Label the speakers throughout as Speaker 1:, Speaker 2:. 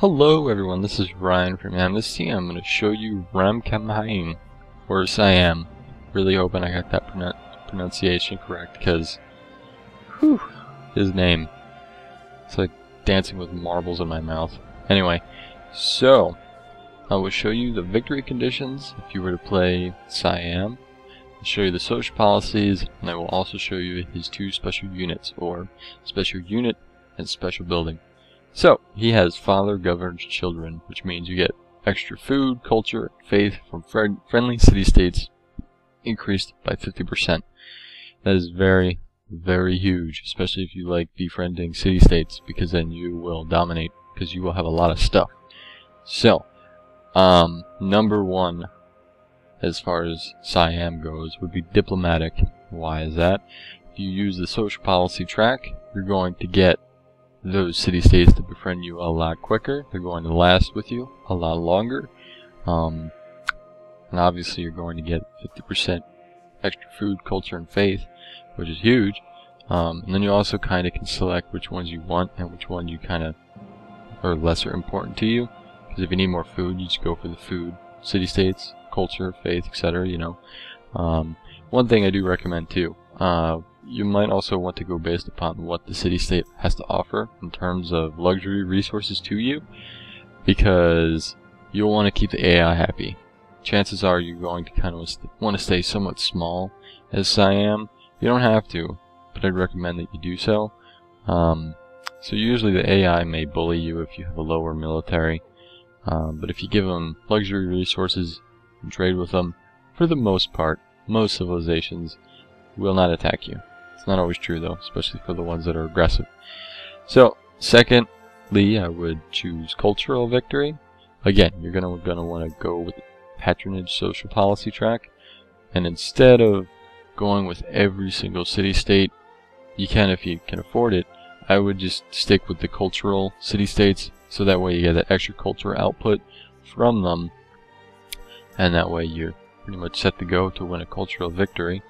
Speaker 1: Hello everyone, this is Ryan from Siam. I'm going to show you Ramkamhain, or Siam. Really hoping I got that pronunciation correct, because his name, it's like dancing with marbles in my mouth. Anyway, so I will show you the victory conditions if you were to play Siam. I'll show you the social policies, and I will also show you his two special units, or special unit and special building. So, he has father governs children, which means you get extra food, culture, faith from friendly city-states increased by 50%. That is very, very huge, especially if you like befriending city-states, because then you will dominate, because you will have a lot of stuff. So, number one, as far as Siam goes, would be diplomatic. Why is that? If you use the social policy track, you're going to get those city-states to befriend you a lot quicker. They're going to last with you a lot longer. And obviously you're going to get 50% extra food, culture, and faith, which is huge. And then you also kind of can select which ones you want and which one you kind of are lesser important to you. Because if you need more food, you just go for the food, city-states, culture, faith, etc. You know. One thing I do recommend too. You might also want to go based upon what the city-state has to offer in terms of luxury resources to you, because you'll want to keep the AI happy. Chances are you're going to kind of want to stay somewhat small as Siam. You don't have to, but I'd recommend that you do so. So usually the AI may bully you if you have a lower military, but if you give them luxury resources and trade with them, for the most part, most civilizations will not attack you. It's not always true though, especially for the ones that are aggressive. So, secondly, I would choose cultural victory. Again, you're gonna want to go with the patronage social policy track, and instead of going with every single city-state, you can, if you can afford it, I would just stick with the cultural city-states, so that way you get that extra cultural output from them, and that way you're pretty much set to go to win a cultural victory.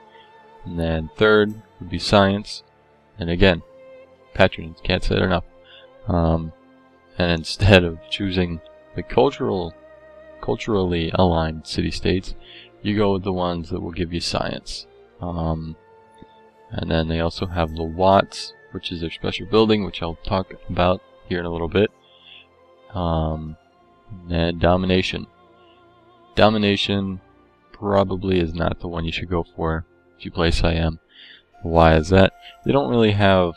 Speaker 1: And then third would be science, and again, patronage, can't say it enough. And instead of choosing the culturally aligned city-states, you go with the ones that will give you science. And then they also have the Watts, which is their special building, which I'll talk about here in a little bit. And domination. Domination probably is not the one you should go for if you play Siam. Why is that? They don't really have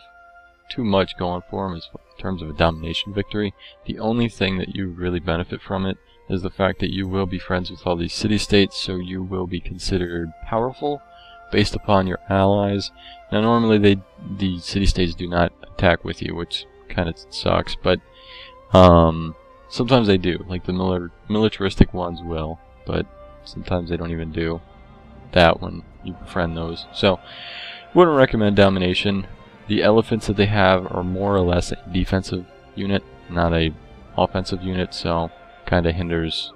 Speaker 1: too much going for them in terms of a domination victory. The only thing that you really benefit from it is the fact that you will be friends with all these city-states, so you will be considered powerful based upon your allies. Now normally the city-states do not attack with you, which kind of sucks, but sometimes they do. Like the militaristic ones will, but sometimes they don't even do that when you befriend those. So, wouldn't recommend domination. The elephants that they have are more or less a defensive unit, not a offensive unit, so kind of hinders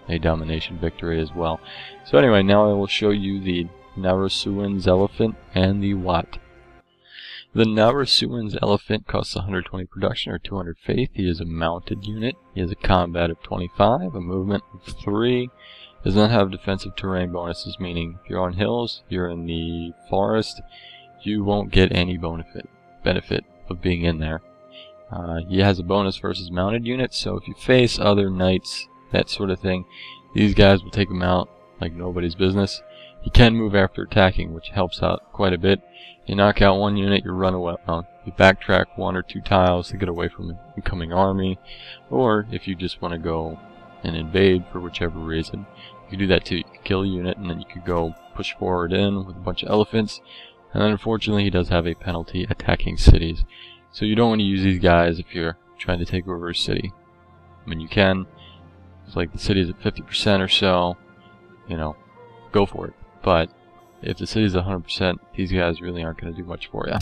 Speaker 1: a domination victory as well. So anyway, now I will show you the Narasuan's elephant and the Watt. The Narasuan's elephant costs 120 production or 200 faith. He is a mounted unit. He has a combat of 25, a movement of 3. Does not have defensive terrain bonuses, meaning if you're on hills, you're in the forest, you won't get any benefit of being in there. He has a bonus versus mounted units, so if you face other knights, that sort of thing, these guys will take him out like nobody's business. He can move after attacking, which helps out quite a bit. You knock out one unit, you run away. You backtrack 1 or 2 tiles to get away from an incoming army, or if you just want to go and invade for whichever reason, you can do that too. You can kill a unit and then you could go push forward in with a bunch of elephants. And then unfortunately he does have a penalty attacking cities. So you don't want to use these guys if you're trying to take over a city. I mean, you can. It's like the city's at 50% or so, you know, go for it. But if the city's at 100%, these guys really aren't going to do much for you.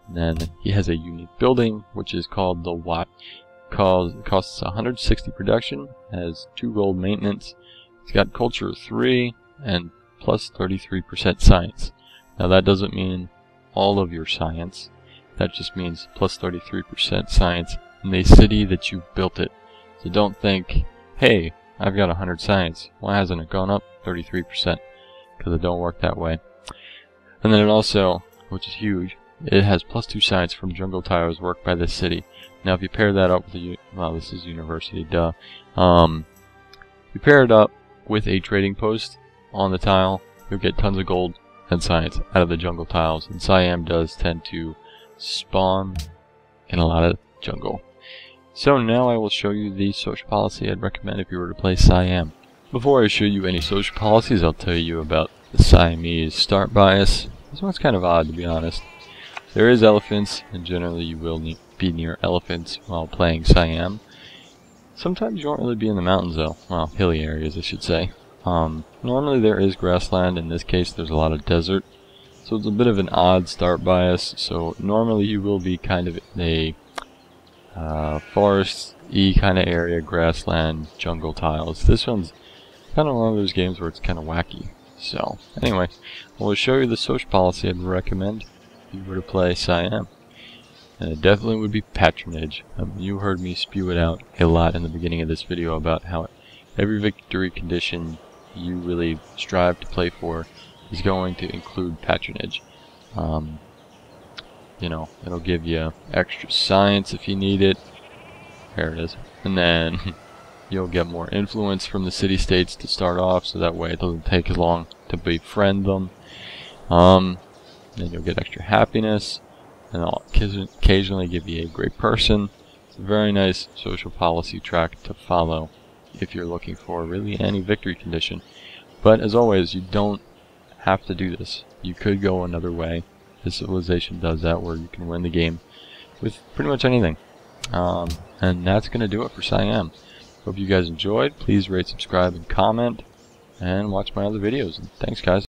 Speaker 1: And then he has a unique building, which is called the Watt. Costs 160 production, has 2 gold maintenance. It's got culture 3 and plus 33% science. Now that doesn't mean all of your science. That just means plus 33% science in the city that you built it. So don't think, hey, I've got 100 science. Why hasn't it gone up 33%? Because it don't work that way. And then it also, which is huge, it has +2 science from jungle tiles worked by the city. Now if you pair that up with well, this is university, duh. You pair it up with a trading post on the tile, you'll get tons of gold and science out of the jungle tiles. And Siam does tend to spawn in a lot of jungle. So now I will show you the social policy I'd recommend if you were to play Siam. Before I show you any social policies, I'll tell you about the Siamese start bias. This one's kind of odd, to be honest. There is elephants, and generally you will be near elephants while playing Siam. Sometimes you won't really be in the mountains though. Well, hilly areas I should say. Normally there is grassland. In this case there's a lot of desert. So it's a bit of an odd start bias. So normally you will be kind of in a forest-y kind of area, grassland, jungle tiles. This one's kind of one of those games where it's kind of wacky. So anyway, I will show you the social policy I'd recommend if you were to play Siam. And it definitely would be patronage. You heard me spew it out a lot in the beginning of this video about how every victory condition you really strive to play for is going to include patronage. You know, it'll give you extra science if you need it. There it is. And then you'll get more influence from the city-states to start off, so that way it doesn't take as long to befriend them. Then you'll get extra happiness. And I'll occasionally give you a great person. It's a very nice social policy track to follow if you're looking for really any victory condition. But as always, you don't have to do this. You could go another way. This civilization does that, where you can win the game with pretty much anything. And that's going to do it for Siam. Hope you guys enjoyed. Please rate, subscribe, and comment. And watch my other videos. And thanks, guys.